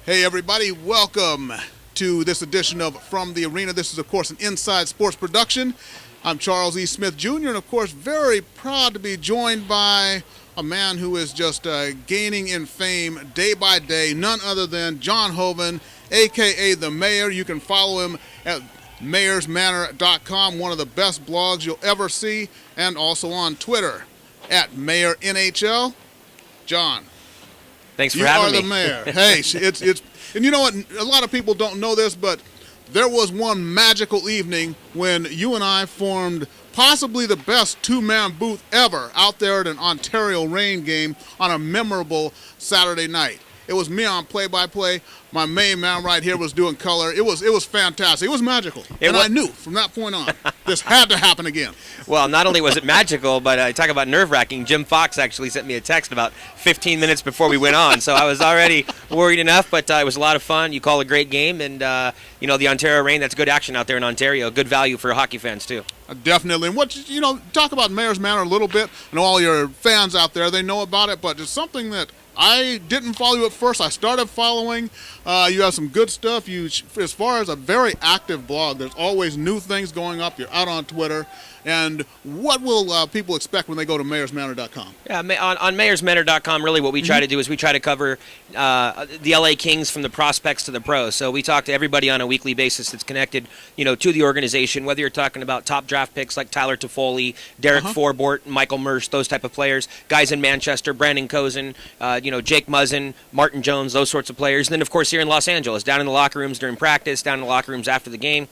Hey everybody, welcome to this edition of From the Arena. This is of course an Inside Sports production. I'm Charles E. Smith Jr. and of course very proud to be joined by a man who is just gaining in fame day by day, none other than John Hoven, aka the Mayor. You can follow him at mayorsmanor.com, one of the best blogs you'll ever see, and also on Twitter at MayorNHL. John, thanks for having me. You are the mayor. Hey, it's and you know what? A lot of people don't know this, but there was one magical evening when you and I formed possibly the best two-man booth ever out there at an Ontario Reign game on a memorable Saturday night. It was me on play-by-play. My main man right here was doing color. It was fantastic. It was magical. I knew from that point on this had to happen again. Well, not only was it magical, but I talk about nerve-wracking. Jim Fox actually sent me a text about 15 minutes before we went on, so I was already worried enough, but it was a lot of fun. You call a great game, and, the Ontario Reign, that's good action out there in Ontario. Good value for hockey fans, too. Definitely. And talk about Mayor's Manor a little bit. I know all your fans out there, they know about it, but it's something that I didn't follow you at first. I started following. You have some good stuff. As far as a very active blog, there's always new things going up. You're out on Twitter. And what will people expect when they go to mayorsmanor.com? Yeah, on mayorsmanor.com, really what we try to do is we try to cover the LA Kings from the prospects to the pros. So we talk to everybody on a weekly basis that's connected, to the organization, whether you're talking about top draft picks like Tyler Toffoli, Derek Forbort, Michael Mersch, those type of players, guys in Manchester, Brandon Kozin, Jake Muzzin, Martin Jones, those sorts of players. And then, of course, here in Los Angeles, down in the locker rooms during practice, down in the locker rooms after the game.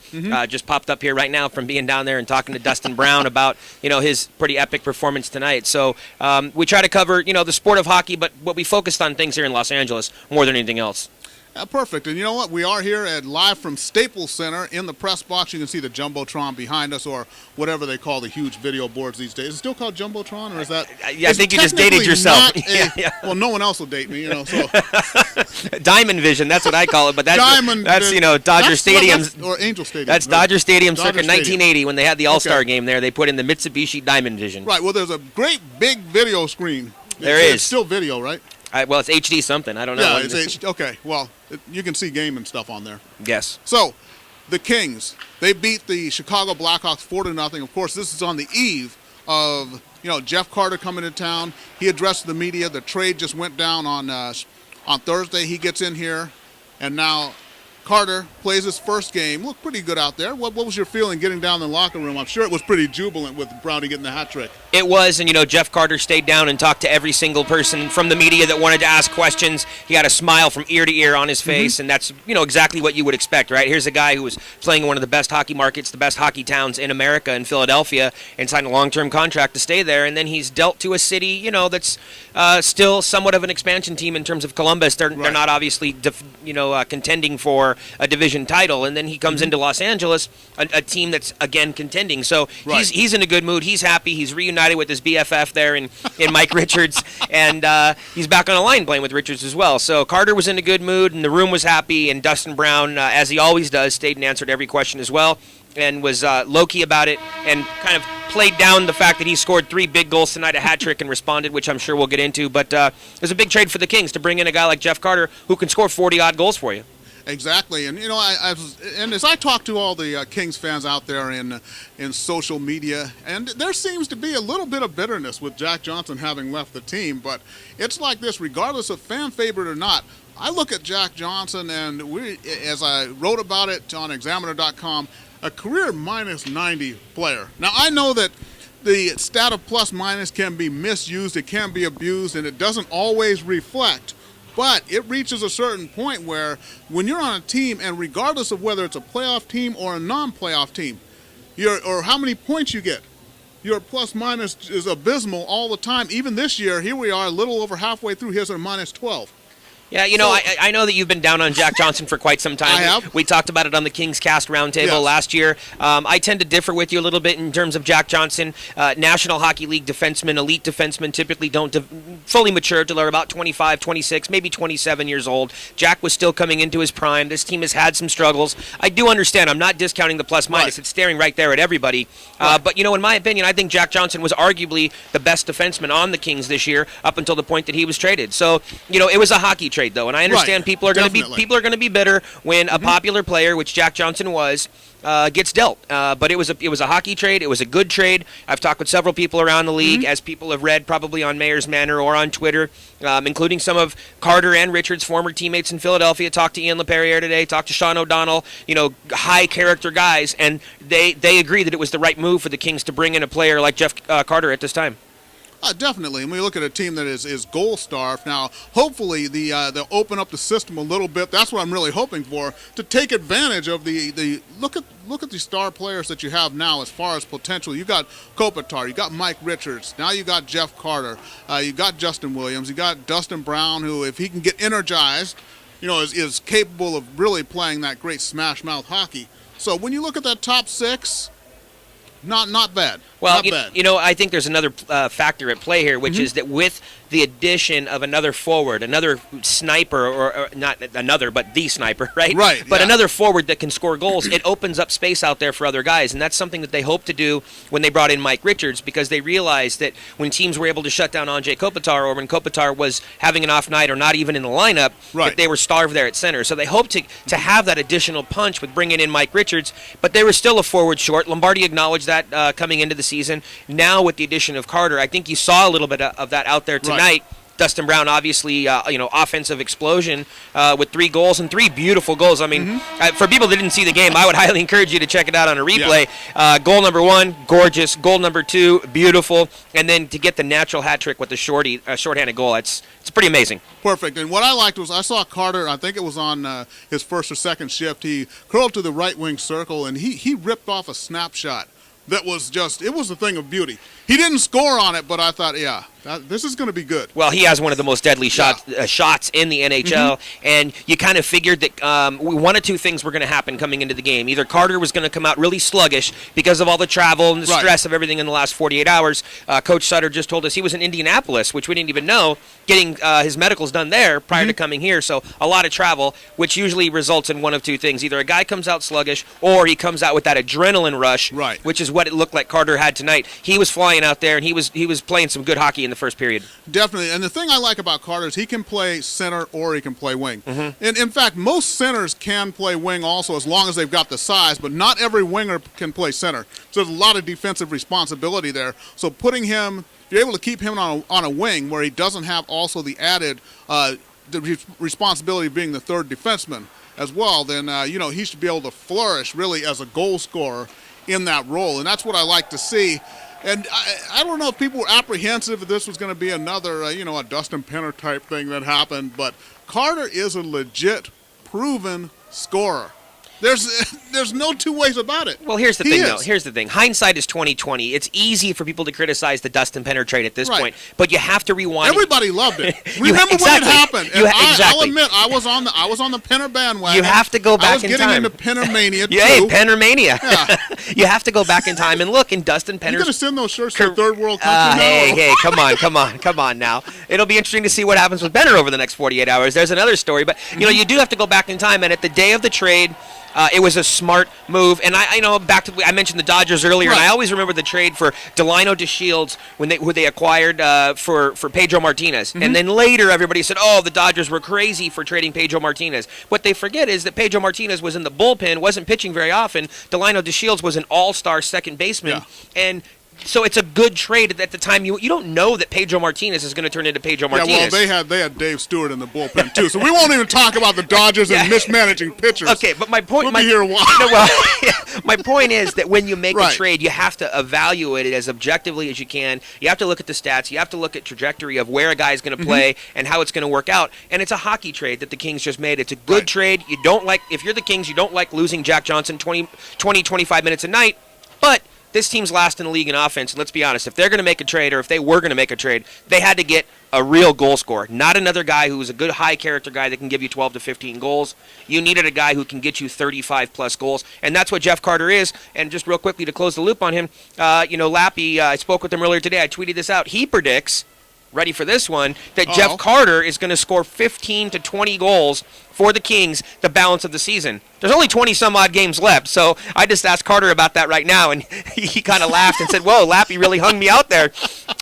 Just popped up here right now from being down there and talking to Dustin Brown about, his pretty epic performance tonight. So we try to cover, the sport of hockey, but what we focused on things here in Los Angeles more than anything else. Perfect. And you know what? We are here live from Staples Center in the press box. You can see the Jumbotron behind us, or whatever they call the huge video boards these days. Is it still called Jumbotron, or is that? I think you just dated yourself. Well, no one else will date me, So Diamond Vision, that's what I call it. But that's Dodger Stadium or Angel Stadium. That's Dodger Stadium circa 1980 when they had the All-Star game there. They put in the Mitsubishi Diamond Vision. Right. Well, there's a great big video screen. It's still video, right? Well, it's HD something. I don't know. Yeah, it's HD. Okay, well, you can see game and stuff on there. Yes. So, the Kings, they beat the Chicago Blackhawks 4-0. Of course, this is on the eve of, Jeff Carter coming to town. He addressed the media. The trade just went down on Thursday. He gets in here, and now Carter plays his first game. Looked pretty good out there. What was your feeling getting down in the locker room? I'm sure it was pretty jubilant with Brownie getting the hat trick. It was, and Jeff Carter stayed down and talked to every single person from the media that wanted to ask questions. He had a smile from ear to ear on his face, and that's, exactly what you would expect, right? Here's a guy who was playing in one of the best hockey markets, the best hockey towns in America, in Philadelphia, and signed a long-term contract to stay there, and then he's dealt to a city, that's still somewhat of an expansion team in terms of Columbus. They're not obviously, contending for a division title, and then he comes into Los Angeles, a team that's, again, contending. So he's in a good mood. He's happy. He's reunited with his BFF there in Mike Richards, and he's back on a line playing with Richards as well. So Carter was in a good mood, and the room was happy, and Dustin Brown, as he always does, stayed and answered every question as well, and was low-key about it, and kind of played down the fact that he scored 3 big goals tonight, a hat trick, and responded, which I'm sure we'll get into. But it was a big trade for the Kings to bring in a guy like Jeff Carter who can score 40-odd goals for you. Exactly, and and as I talk to all the Kings fans out there in social media, and there seems to be a little bit of bitterness with Jack Johnson having left the team, but it's like this, regardless of fan favorite or not. I look at Jack Johnson, and as I wrote about it on Examiner.com, a career -90 player. Now I know that the stat of plus-minus can be misused, it can be abused, and it doesn't always reflect. But it reaches a certain point where when you're on a team, and regardless of whether it's a playoff team or a non-playoff team, or how many points you get, your plus-minus is abysmal all the time. Even this year, here we are a little over halfway through, here's a -12. Yeah, I know that you've been down on Jack Johnson for quite some time. I have. We talked about it on the Kings Cast Roundtable last year. I tend to differ with you a little bit in terms of Jack Johnson. National Hockey League defensemen, elite defensemen typically don't fully mature till they're about 25, 26, maybe 27 years old. Jack was still coming into his prime. This team has had some struggles. I do understand. I'm not discounting the plus-minus. Right. It's staring right there at everybody. Right. But, in my opinion, I think Jack Johnson was arguably the best defenseman on the Kings this year up until the point that he was traded. So, it was a hockey trade, though, and I understand Right, people are going to be bitter when a popular player, which Jack Johnson was, gets dealt. But it was a hockey trade. It was a good trade. I've talked with several people around the league, as people have read probably on Mayor's Manor or on Twitter, including some of Carter and Richard's former teammates in Philadelphia. Talked to Ian LePerriere today. Talked to Sean O'Donnell. High character guys, and they agree that it was the right move for the Kings to bring in a player like Jeff Carter at this time. Definitely. And we look at a team that is goal-starved. Now, hopefully, they'll open up the system a little bit. That's what I'm really hoping for, to take advantage of the look at the star players that you have now as far as potential. You got Kopitar, you got Mike Richards, now you got Jeff Carter, you got Justin Williams, you got Dustin Brown, who, if he can get energized, is capable of really playing that great smash-mouth hockey. So when you look at that top six, not bad. Well, not bad. I think there's another factor at play here, which is that with the addition of another forward, another sniper, or not another, but the sniper, right? Right. But yeah. another forward that can score goals, it opens up space out there for other guys, and that's something that they hope to do when they brought in Mike Richards, because they realized that when teams were able to shut down Andrei Kopitar, or when Kopitar was having an off night or not even in the lineup, Right. that they were starved there at center. So they hope to have that additional punch with bringing in Mike Richards, but they were still a forward short. Lombardi acknowledged that coming into the season. Now with the addition of Carter, I think you saw a little bit of that out there tonight. Right. Dustin Brown, obviously, offensive explosion with 3 goals and 3 beautiful goals. I mean, for people that didn't see the game, I would highly encourage you to check it out on a replay. Yeah. Goal number 1, gorgeous. Goal number 2, beautiful. And then to get the natural hat trick with the shorthanded goal, it's pretty amazing. Perfect. And what I liked was I saw Carter, I think it was on his first or second shift, he curled to the right wing circle, and he ripped off a snapshot that was it was a thing of beauty. He didn't score on it, but I thought, this is going to be good. Well, he has one of the most deadly shots in the NHL, and you kind of figured that one of two things were going to happen coming into the game. Either Carter was going to come out really sluggish because of all the travel and the Right. stress of everything in the last 48 hours. Coach Sutter just told us he was in Indianapolis, which we didn't even know, getting his medicals done there prior to coming here. So a lot of travel, which usually results in one of two things. Either a guy comes out sluggish, or he comes out with that adrenaline rush, Right. which is what it looked like Carter had tonight. He was flying out there, and he was playing some good hockey in the first period. Definitely. And the thing I like about Carter is he can play center or he can play wing. And in fact, most centers can play wing also, as long as they've got the size, but not every winger can play center. So there's a lot of defensive responsibility there. So putting him, if you're able to keep him on a wing where he doesn't have also the added responsibility of being the third defenseman as well, then he should be able to flourish really as a goal scorer in that role. And that's what I like to see. And I don't know if people were apprehensive if this was going to be another, a Dustin Penner type thing that happened, but Carter is a legit, proven scorer. There's no two ways about it. Well, here's the He thing, is. though. Here's the thing. Hindsight is 20/20. It's easy for people to criticize the Dustin Penner trade at this Right. point, but you have to rewind. Everybody loved it. Remember when exactly. it happened? You And I'll exactly. admit I was on the Penner bandwagon. You have to go back I was in getting time. into Penner mania too. Yeah, hey, Penner mania. Yeah. You have to go back in time and look. And Dustin You gonna Penner's. send those shirts to third world country now? Hey, come on now. It'll be interesting to see what happens with Penner over the next 48 hours. There's another story, but you do have to go back in time. And at the day of the trade, it was a smart move. And I mentioned the Dodgers earlier, and Right. I always remember the trade for Delino DeShields who they acquired for Pedro Martinez. And then later everybody said, oh, the Dodgers were crazy for trading Pedro Martinez. What they forget is that Pedro Martinez was in the bullpen, wasn't pitching very often. Delino DeShields was an all-star second baseman. Yeah. And so it's a good trade at the time. You don't know that Pedro Martinez is going to turn into Pedro Martinez. Yeah, well, they had Dave Stewart in the bullpen too, so we won't even talk about the Dodgers and mismanaging pitchers. Okay, but my point. We'll be here a while. No, well, my point is that when you make Right. a trade, you have to evaluate it as objectively as you can. You have to look at the stats. You have to look at trajectory of where a guy is going to play and how it's going to work out. And it's a hockey trade that the Kings just made. It's a good Right. trade. You don't like if you're the Kings, you don't like losing Jack Johnson 25 minutes a night, but this team's last in the league in offense, and let's be honest, if they're going to make a trade, or if they were going to make a trade, they had to get a real goal scorer, not another guy who's a good high-character guy that can give you 12 to 15 goals. You needed a guy who can get you 35-plus goals, and that's what Jeff Carter is. And just real quickly to close the loop on him, Lappy, I spoke with him earlier today. I tweeted this out. He predicts ready for this one, that Jeff Carter is going to score 15 to 20 goals for the Kings the balance of the season. There's only 20-some-odd games left, so I just asked Carter about that right now, and he kind of laughed and said, whoa, Lappy really hung me out there.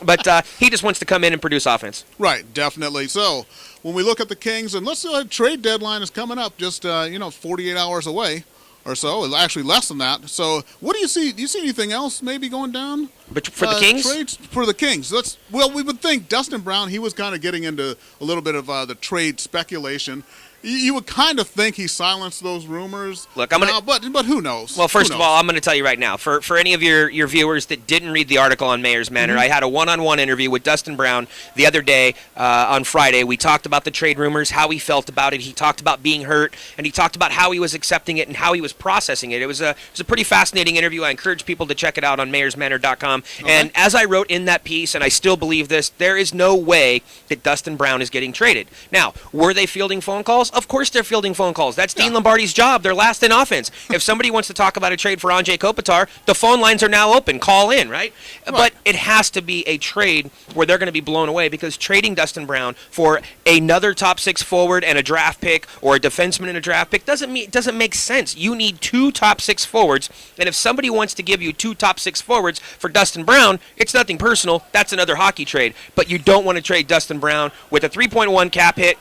But he just wants to come in and produce offense. Right, definitely. So when we look at the Kings, and let's trade deadline is coming up just 48 hours away or so, actually less than that. So what do you see? Do you see anything else maybe going down? But for the Kings? Trades for the Kings. We would think Dustin Brown, he was kind of getting into a little bit of the trade speculation. You would kind of think he silenced those rumors. Look, but who knows? Well, first of all, I'm going to tell you right now, for any of your viewers that didn't read the article on Mayor's Manor, I had a one-on-one interview with Dustin Brown the other day on Friday. We talked about the trade rumors, how he felt about it. He talked about being hurt, and he talked about how he was accepting it and how he was processing it. It was a pretty fascinating interview. I encourage people to check it out on mayorsmanor.com. Okay. And as I wrote in that piece, and I still believe this, there is no way that Dustin Brown is getting traded. Now, were they fielding phone calls? Of course they're fielding phone calls. That's Dean Lombardi's job. They're last in offense. If somebody wants to talk about a trade for Anze Kopitar, the phone lines are now open. Call in, right? But it has to be a trade where they're going to be blown away, because trading Dustin Brown for another top 6 forward and a draft pick, or a defenseman and a draft pick, doesn't make sense. You need 2 top 6 forwards, and if somebody wants to give you 2 top 6 forwards for Dustin Brown, it's nothing personal. That's another hockey trade. But you don't want to trade Dustin Brown with a 3.1 cap hit,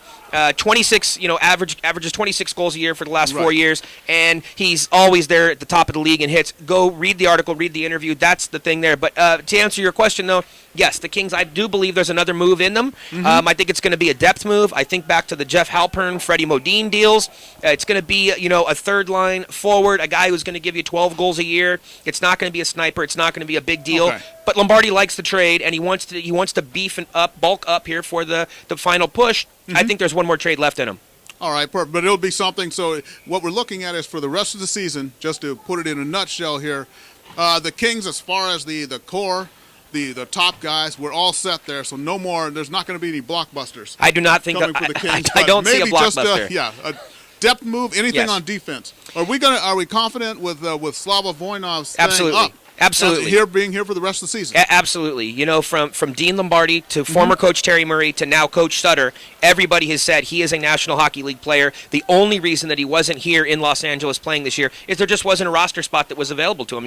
26, averages 26 goals a year for the last 4 years, and he's always there at the top of the league in hits. Go read the article, read the interview. That's the thing there. But to answer your question, though, yes, the Kings, I do believe there's another move in them. I think it's going to be a depth move. I think back to the Jeff Halpern, Freddie Modine deals. It's going to be, a third-line forward, a guy who's going to give you 12 goals a year. It's not going to be a sniper. It's not going to be a big deal. Okay. But Lombardi likes the trade, and he wants to bulk up here for the final push. I think there's one more trade left in him. All right, perfect. But it'll be something. So what we're looking at is for the rest of the season, just to put it in a nutshell here, the Kings, as far as the core, the top guys, we're all set there. So no more. There's not going to be any blockbusters. I do not think coming for the Kings. I don't see a blockbuster. Just a depth move. Anything on defense? Are we confident with Slava Voinov staying Absolutely. up? Absolutely. Being here for the rest of the season. Absolutely. From Dean Lombardi to former coach Terry Murray to now Coach Sutter, everybody has said he is a National Hockey League player. The only reason that he wasn't here in Los Angeles playing this year is there just wasn't a roster spot that was available to him.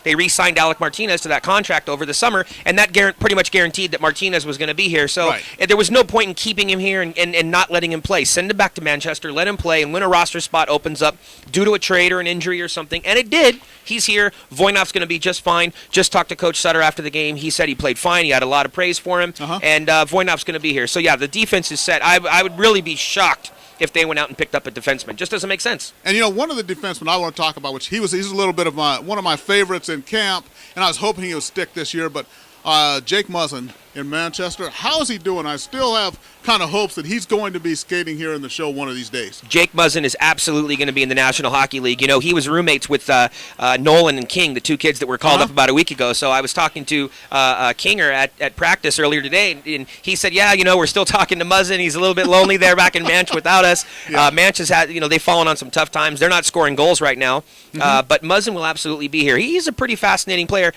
They re-signed Alec Martinez to that contract over the summer, and that pretty much guaranteed that Martinez was going to be here. So there was no point in keeping him here and not letting him play. Send him back to Manchester, let him play, and when a roster spot opens up due to a trade or an injury or something, and it did, he's here. Voinov's going to be just fine. Just talked to Coach Sutter after the game. He said he played fine. He had a lot of praise for him. And Voinov's going to be here. So, yeah, the defense is set. I would really be shocked if they went out and picked up a defenseman. Just doesn't make sense. And, one of the defensemen I want to talk about, which he's a little bit of one of my favorites in camp, and I was hoping he would stick this year, but Jake Muzzin in Manchester, how is he doing? I still have kind of hopes that he's going to be skating here in the show one of these days. Jake Muzzin is absolutely going to be in the National Hockey League. He was roommates with Nolan and King, the 2 kids that were called up about a week ago. So I was talking to Kinger at practice earlier today, and he said, we're still talking to Muzzin. He's a little bit lonely there back in Manch without us. Manch has had, they've fallen on some tough times. They're not scoring goals right now, but Muzzin will absolutely be here. He's a pretty fascinating player.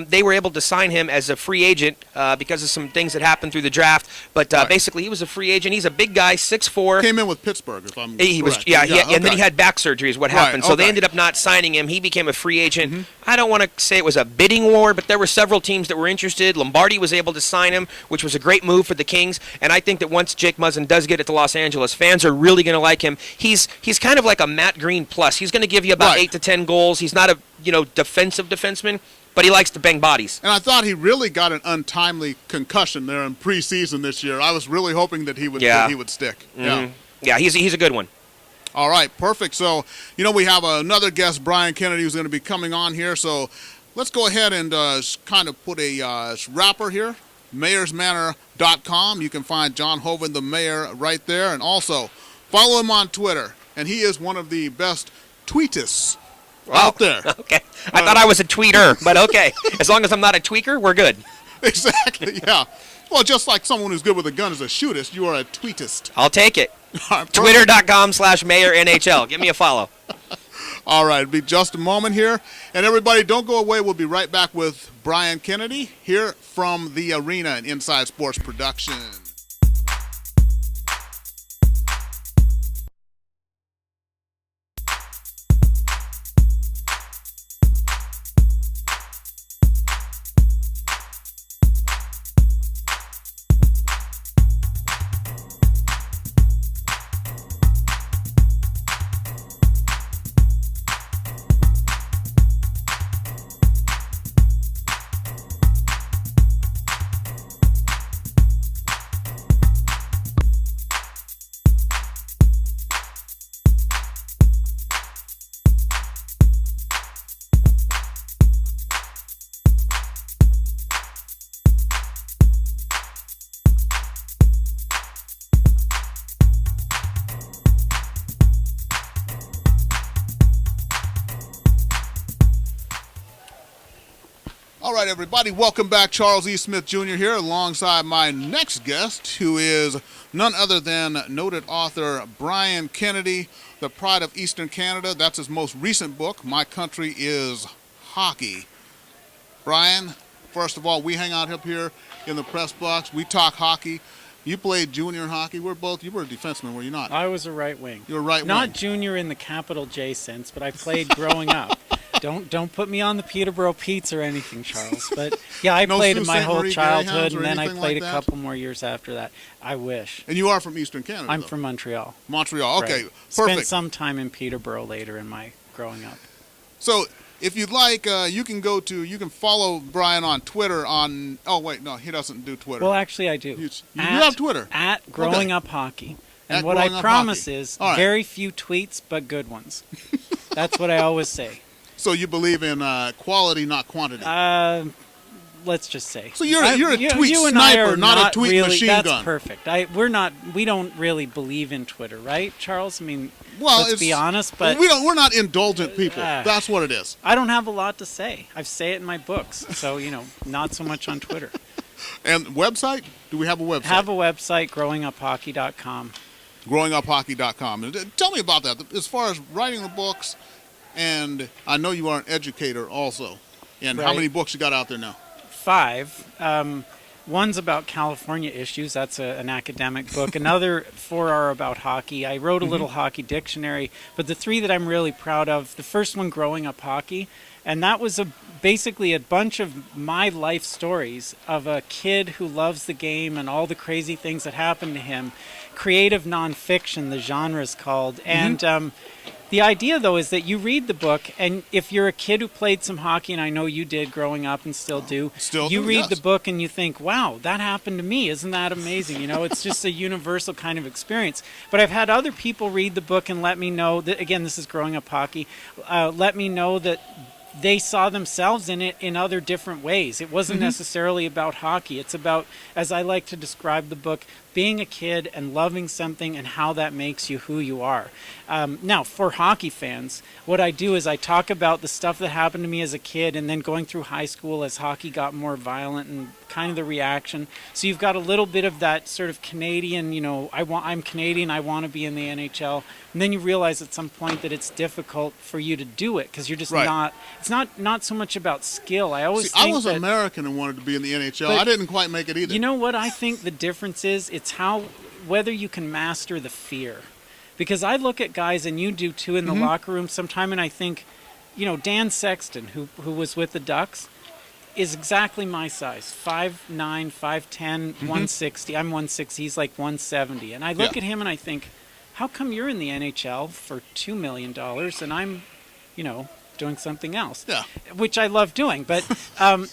They were able to sign him as a free agent because of some things that happened through the draft, but basically he was a free agent. He's a big guy, 6'4". Came in with Pittsburgh, if I'm he correct. Was, and then he had back surgery is what happened. So they ended up not signing him. He became a free agent. I don't want to say it was a bidding war, but there were several teams that were interested. Lombardi was able to sign him, which was a great move for the Kings, and I think that once Jake Muzzin does get it to Los Angeles, fans are really going to like him. He's kind of like a Matt Green plus. He's going to give you about 8 to 10 goals. He's not a defensive defenseman, but he likes to bang bodies. And I thought he really got an untimely concussion there in preseason this year. I was really hoping that he would stick. Yeah, he's a good one. All right, perfect. So, we have another guest, Brian Kennedy, who's going to be coming on here. So let's go ahead and kind of put a wrapper here, mayorsmanor.com. You can find John Hoven, the mayor, right there. And also follow him on Twitter. And he is one of the best tweetists out there. Okay. I thought I was a tweeter, but okay. As long as I'm not a tweaker, we're good. Exactly, yeah. Well, just like someone who's good with a gun is a shootist, you are a tweetist. I'll take it. Twitter.com/MayorNHL. Give me a follow. All right, it'll be just a moment here. And everybody, don't go away. We'll be right back with Brian Kennedy here from the arena and Inside Sports Production. All right, everybody, welcome back. Charles E. Smith Jr. here alongside my next guest, who is none other than noted author Brian Kennedy, The Pride of Eastern Canada. That's his most recent book, My Country is Hockey. Brian, first of all, we hang out up here in the press box. We talk hockey. You played junior hockey. You were a defenseman, were you not? I was a right wing. You were right wing. Not junior in the capital J sense, but I played growing up. Don't put me on the Peterborough Pete's or anything, Charles. But yeah, I No played Sault my Ste. whole Marie childhood, Greyhounds or and then I anything played like a that? couple more years after that. I wish. And you are from Eastern Canada, I'm though. from Montreal. Montreal, okay, Right. perfect. Spent some time in Peterborough later in my growing up. So, if you'd like, you can follow Brian on Twitter on. Oh wait, no, he doesn't do Twitter. Well, actually, I do. You have Twitter. At Growing Okay. Up Hockey. And At what Growing I Up promise Hockey. is All right. very few tweets, but good ones. That's what I always say. So you believe in quality, not quantity. Let's just say. So you're a tweet you and I sniper, are not a tweet really, machine that's gun. perfect. We don't really believe in Twitter, right, Charles? I mean, well, let's be honest, but we're not indulgent people. That's what it is. I don't have a lot to say. I say it in my books, so not so much on Twitter. And website? Do we have a website? Have a website, growinguphockey.com. Growinguphockey.com. And tell me about that. As far as writing the books, and I know you are an educator also. And how Right. many books you got out there now? 5. One's about California issues. That's an academic book. Another 4 are about hockey. I wrote a little hockey dictionary, but the 3 that I'm really proud of, the first one, Growing Up Hockey, and that was basically a bunch of my life stories of a kid who loves the game and all the crazy things that happened to him. Creative nonfiction, the genre is called. And the idea, though, is that you read the book, and if you're a kid who played some hockey, and I know you did growing up and still do, you read yes. the book and you think, wow, that happened to me. Isn't that amazing? It's just a universal kind of experience. But I've had other people read the book and let me know that, again, this is Growing Up Hockey, let me know that they saw themselves in it in other different ways. It wasn't necessarily about hockey. It's about, as I like to describe the book, being a kid and loving something and how that makes you who you are. Now, for hockey fans, what I do is I talk about the stuff that happened to me as a kid and then going through high school as hockey got more violent and kind of the reaction. So you've got a little bit of that sort of Canadian, I'm Canadian, I want to be in the NHL. And then you realize at some point that it's difficult for you to do it because you're just Right. it's not so much about skill. I always I think was that, American and wanted to be in the NHL. But I didn't quite make it either. you know what I think the difference is? It's whether you can master the fear. Because I look at guys, and you do too, in the locker room sometime, and I think, Dan Sexton, who was with the Ducks, is exactly my size. 5'9", 5'10", 160. I'm 160. He's like 170. And I look Yeah. at him and I think, how come you're in the NHL for $2 million and I'm, doing something else? Yeah. Which I love doing. But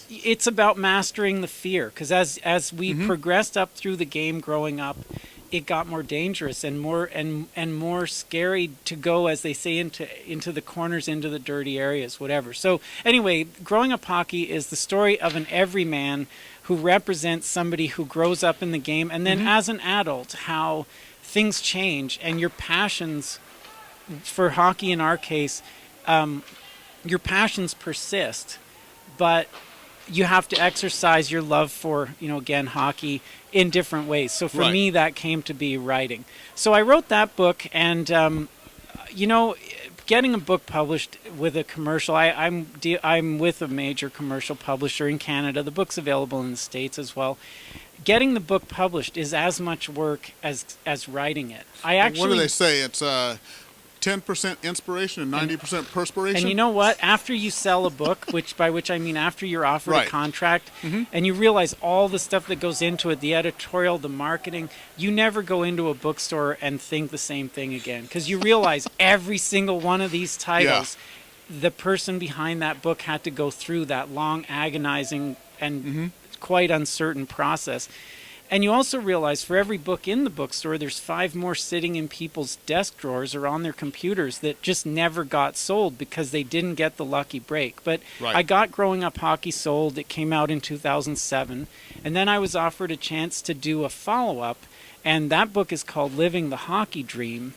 it's about mastering the fear. Because as we progressed up through the game growing up, it got more dangerous and more scary to go, as they say, into the corners, into the dirty areas, whatever. So anyway, Growing Up Hockey is the story of an everyman who represents somebody who grows up in the game, and then as an adult, how things change and your passions for hockey, in our case, your passions persist, but you have to exercise your love for, again, hockey in different ways. So for Right. me, that came to be writing. So I wrote that book, and, getting a book published with a commercial, I'm with a major commercial publisher in Canada. The book's available in the States as well. Getting the book published is as much work as writing it. What do they say? It's 10% inspiration and 90% perspiration. And you know what? After you sell a book, by which I mean after you're offered Right. a contract, and you realize all the stuff that goes into it, the editorial, the marketing, you never go into a bookstore and think the same thing again, because you realize every single one of these titles, the person behind that book had to go through that long, agonizing, and quite uncertain process. And you also realize for every book in the bookstore, there's 5 more sitting in people's desk drawers or on their computers that just never got sold because they didn't get the lucky break. But Right. I got Growing Up Hockey sold. It came out in 2007. And then I was offered a chance to do a follow-up. And that book is called Living the Hockey Dream.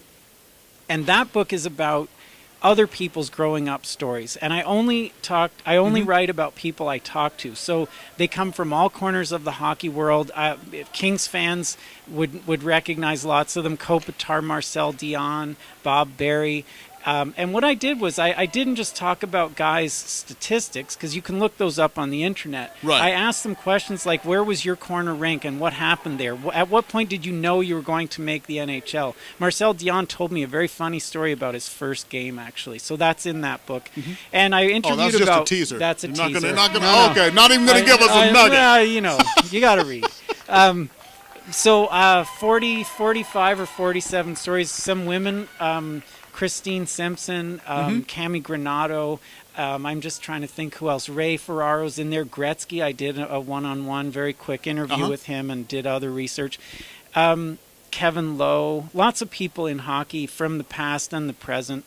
And that book is about other people's growing up stories, and I only write about people I talk to, so they come from all corners of the hockey world. Kings fans would recognize lots of them: Kopitar, Marcel Dion, Bob Berry. And what I did was I didn't just talk about guys' statistics, because you can look those up on the internet. Right. I asked them questions like, where was your corner rank and what happened there? At what point did you know you were going to make the NHL? Marcel Dion told me a very funny story about his first game, actually. So that's in that book. And I interviewed that's just about... a teaser. That's a You're teaser. not gonna, okay, not even going to give us a nugget. Well, you know, you got to read. So 45 or 47 stories. Some women... Christine Simpson, Cami Granato. I'm just trying to think who else. Ray Ferraro's in there. Gretzky, I did a one-on-one, very quick interview with him and did other research. Kevin Lowe. Lots of people in hockey from the past and the present.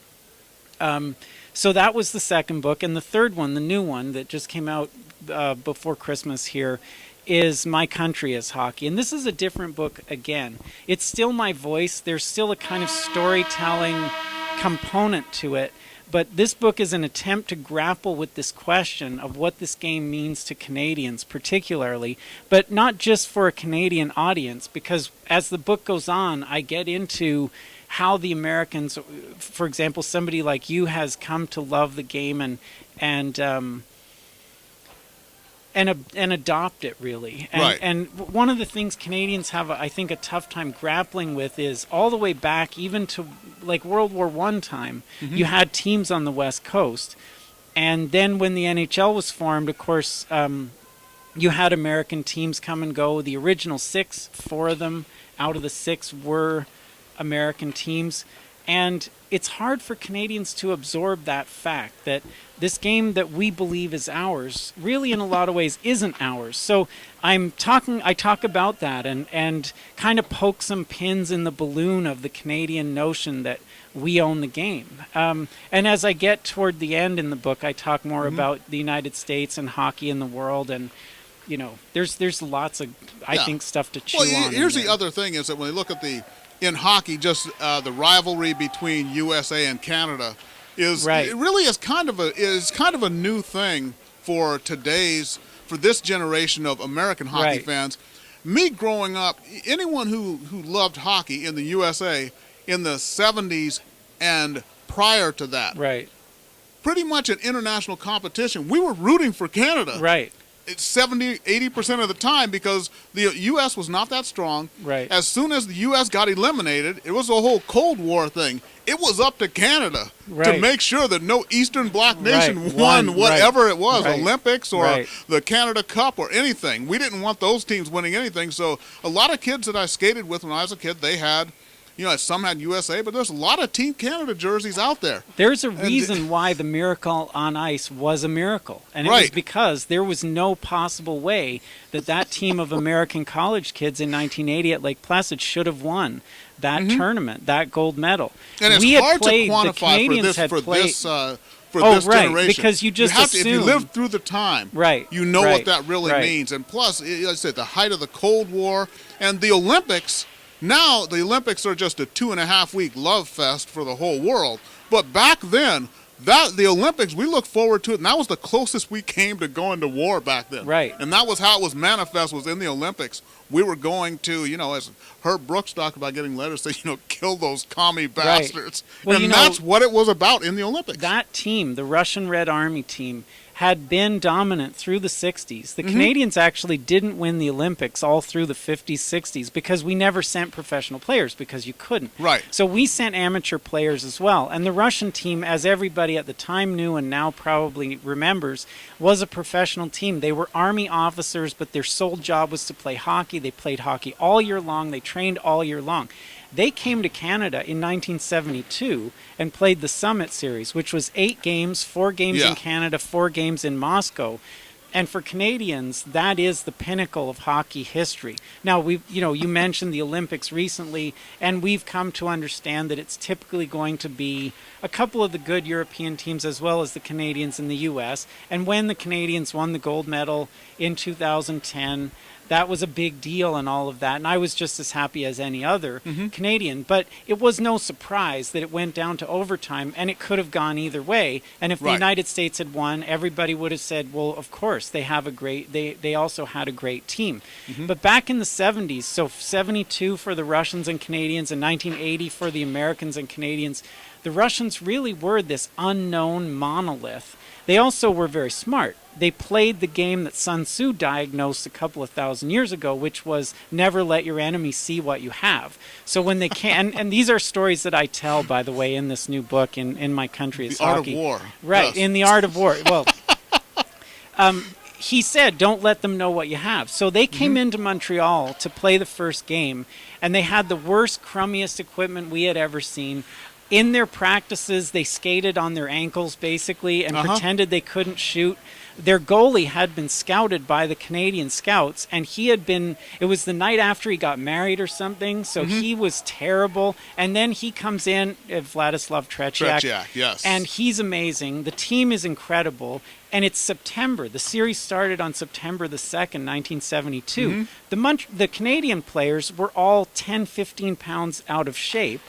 So that was the second book. And the third one, the new one that just came out before Christmas here, is My Country is Hockey. And this is a different book again. It's still my voice. There's still a kind of storytelling component to it, but this book is an attempt to grapple with this question of what this game means to Canadians particularly, but not just for a Canadian audience, because as the book goes on, I get into how the Americans, for example, somebody like you has come to love the game and adopt it, really. Right. And one of the things Canadians have, I think, a tough time grappling with is all the way back even to like World War I time, you had teams on the West Coast. And then when the NHL was formed, of course, you had American teams come and go. The original 6, 4 of them out of the 6 were American teams. And it's hard for Canadians to absorb that fact that this game that we believe is ours really in a lot of ways isn't ours. So I talk about that and kind of poke some pins in the balloon of the Canadian notion that we own the game. And as I get toward the end in the book, I talk more about the United States and hockey in the world, and you know, there's lots of I think stuff to chew on. Here's the other thing is that when you look at in hockey, just the rivalry between USA and Canada is it really is kind of a new thing for this generation of American hockey fans. Me growing up, anyone who loved hockey in the USA in the 70s and prior to that, pretty much in international competition, we were rooting for Canada. Right. 70-80% of the time, because the U.S. was not that strong. Right. As soon as the U.S. got eliminated, it was a whole Cold War thing. It was up to Canada to make sure that no Eastern Bloc nation won whatever it was, Olympics or the Canada Cup or anything. We didn't want those teams winning anything. So a lot of kids that I skated with when I was a kid, they had, you know, some had USA, but there's a lot of Team Canada jerseys out there. There's a reason why the Miracle on Ice was a miracle. And it was because there was no possible way that team of American college kids in 1980 at Lake Placid should have won that tournament, that gold medal. And it's hard to quantify for this generation. Because you just assume. If you lived through the time, you know what that really means. And plus, like I said, the height of the Cold War and the Olympics. Now, the Olympics are just a 2.5-week love fest for the whole world. But back then, the Olympics, we looked forward to it, and that was the closest we came to going to war back then. Right. And that was how it was manifest, was in the Olympics. we were going to, as Herb Brooks talked about, getting letters saying, kill those commie bastards. Well, and that's what it was about in the Olympics. That team, the Russian Red Army team, had been dominant through the 60s. The Canadians actually didn't win the Olympics all through the 50s, 60s, because we never sent professional players because you couldn't. Right. So we sent amateur players as well. And the Russian team, as everybody at the time knew and now probably remembers, was a professional team. They were Army officers, but their sole job was to play hockey. They played hockey all year long. They trained all year long. They came to Canada in 1972 and played the Summit Series, which was 8 games, 4 games in Canada, 4 games in Moscow. And for Canadians, that is the pinnacle of hockey history. Now, you mentioned the Olympics recently, and we've come to understand that it's typically going to be a couple of the good European teams as well as the Canadians in the U.S. And when the Canadians won the gold medal in 2010, that was a big deal and all of that. And I was just as happy as any other Canadian. But it was no surprise that it went down to overtime, and it could have gone either way. And if the United States had won, everybody would have said, well, of course, they also had a great team. But back in the 70s, so 72 for the Russians and Canadians and 1980 for the Americans and Canadians, the Russians really were this unknown monolith. They also were very smart. They played the game that Sun Tzu diagnosed a couple of thousand years ago, which was never let your enemy see what you have. So when they can, and these are stories that I tell, by the way, in this new book, in My Country is Hockey. The Art of War. Right, Yes. in The Art of War. Well, he said, don't let them know what you have. So they came into Montreal to play the first game, and they had the worst, crummiest equipment we had ever seen. In their practices, they skated on their ankles, basically, and pretended they couldn't shoot. Their goalie had been scouted by the Canadian scouts, and it was the night after he got married or something, so he was terrible. And then he comes in, Vladislav Tretiak. Tretiak, yes. And he's amazing. The team is incredible. And it's September. The series started on September the 2nd, 1972. The Canadian players were all 10, 15 pounds out of shape.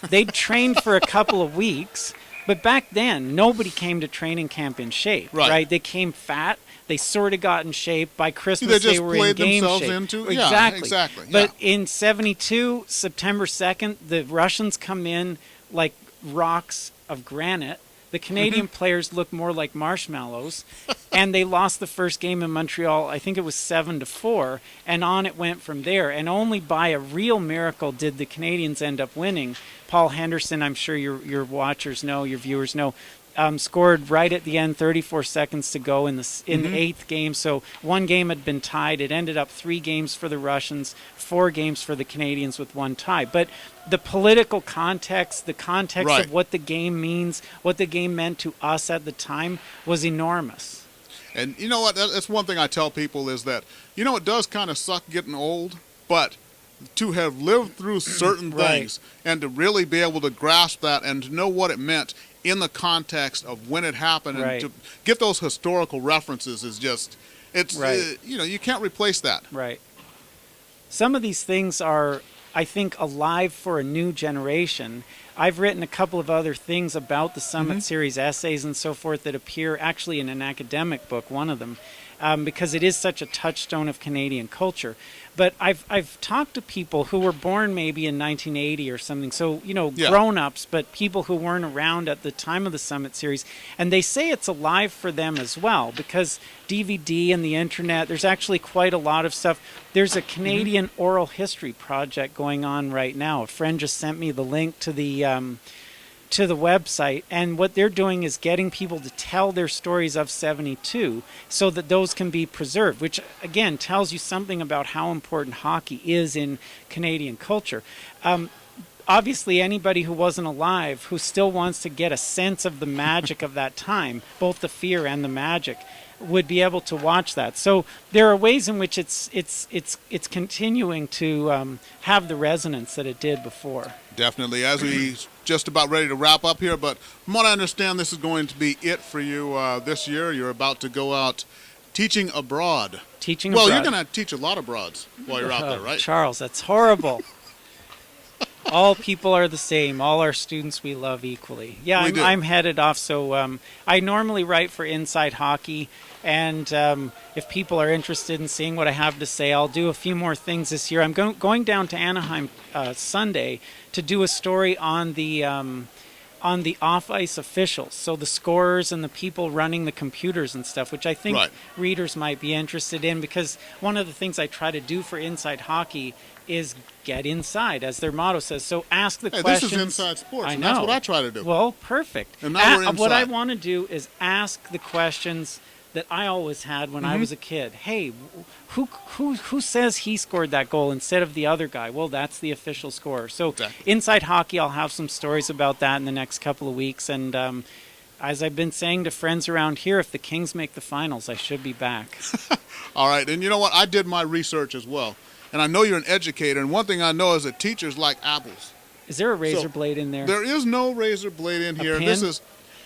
They'd trained for a couple of weeks. But back then, nobody came to training camp in shape, right? They came fat. They sort of got in shape. By Christmas, they were in game shape. Exactly. But in 72, September 2nd, the Russians come in like rocks of granite. The Canadian players looked more like marshmallows, and they lost the first game in Montreal. I think it was 7-4, and on it went from there. And only by a real miracle did the Canadians end up winning. Paul Henderson, I'm sure your watchers know, your viewers know, scored right at the end, 34 seconds to go in the 8th game. So one game had been tied. It ended up 3 games for the Russians, 4 games for the Canadians with 1 tie. But the political context, the context of what the game means, what the game meant to us at the time was enormous. And you know what? That's one thing I tell people is that, it does kind of suck getting old, but to have lived through certain things and to really be able to grasp that and to know what it meant in the context of when it happened and to get those historical references is just, you can't replace that. Right. Some of these things are, I think, alive for a new generation. I've written a couple of other things about the Summit Series, essays and so forth, that appear actually in an academic book, one of them, because it is such a touchstone of Canadian culture. But I've talked to people who were born maybe in 1980 or something, so, grown-ups, but people who weren't around at the time of the Summit Series, and they say it's alive for them as well, because DVD and the internet, there's actually quite a lot of stuff. There's a Canadian oral history project going on right now. A friend just sent me the link to the website, and what they're doing is getting people to tell their stories of 72 so that those can be preserved, which again tells you something about how important hockey is in Canadian culture. Obviously, anybody who wasn't alive who still wants to get a sense of the magic of that time, both the fear and the magic, would be able to watch that. So there are ways in which it's continuing to have the resonance that it did before. Definitely. As we just about ready to wrap up here, but from what I understand, this is going to be it for you this year. You're about to go out teaching abroad. Well, you're going to teach a lot of broads while you're out there, right? Charles, that's horrible. All people are the same. All our students we love equally. Yeah, We do. I'm headed off. So I normally write for Inside Hockey, and if people are interested in seeing what I have to say, I'll do a few more things this year. I'm going down to Anaheim Sunday to do a story on the off-ice officials, so the scorers and the people running the computers and stuff, which I think Right. readers might be interested in, because one of the things I try to do for Inside Hockey is get inside, as their motto says. So ask the Hey, questions. this is Inside Sports, I and know. that's what I try to do. Well, perfect. And now we're What I inside. want to do is ask the questions that I always had when Mm-hmm. I was a kid. Hey, who says he scored that goal instead of the other guy? Well, that's the official scorer. So Exactly. Inside Hockey, I'll have some stories about that in the next couple of weeks. And as I've been saying to friends around here, if the Kings make the finals, I should be back. All right, and you know what? I did my research as well. And I know you're an educator, and one thing I know is that teachers like apples. Is there a razor blade in there? There is no razor blade in here. pin? This is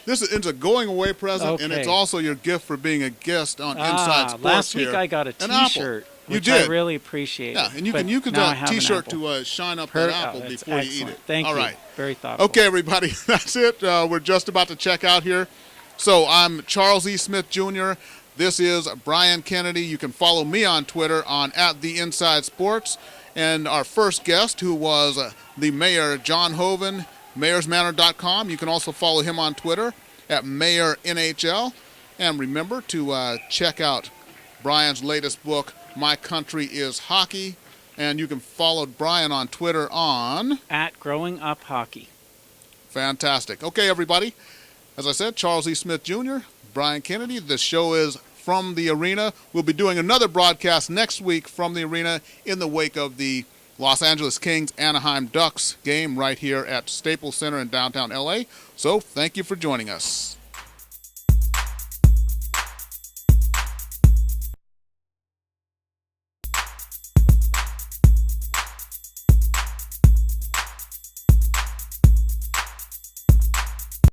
it's a going away present, and Okay. it's also your gift for being a guest on Inside Sports last week here. I got a An apple. T-shirt, You which did. I really appreciate. Yeah, and you But can use now I that have an T-shirt apple. to shine up that apple That's before you eat excellent. it. Thank All you. right. Very thoughtful. Okay, everybody, that's it. We're just about to check out here. So I'm Charles E. Smith Jr. This is Brian Kennedy. You can follow me on Twitter on @TheInsideSports. And our first guest, who was the mayor, John Hoven, mayorsmanor.com. You can also follow him on Twitter @MayorNHL. And remember to check out Brian's latest book, My Country is Hockey. And you can follow Brian on Twitter on... At Growing Up Hockey. Fantastic. Okay, everybody. As I said, Charles E. Smith Jr., Brian Kennedy. The show is From the Arena. We'll be doing another broadcast next week from the arena in the wake of the Los Angeles Kings Anaheim Ducks game right here at Staples Center in downtown L.A. So thank you for joining us.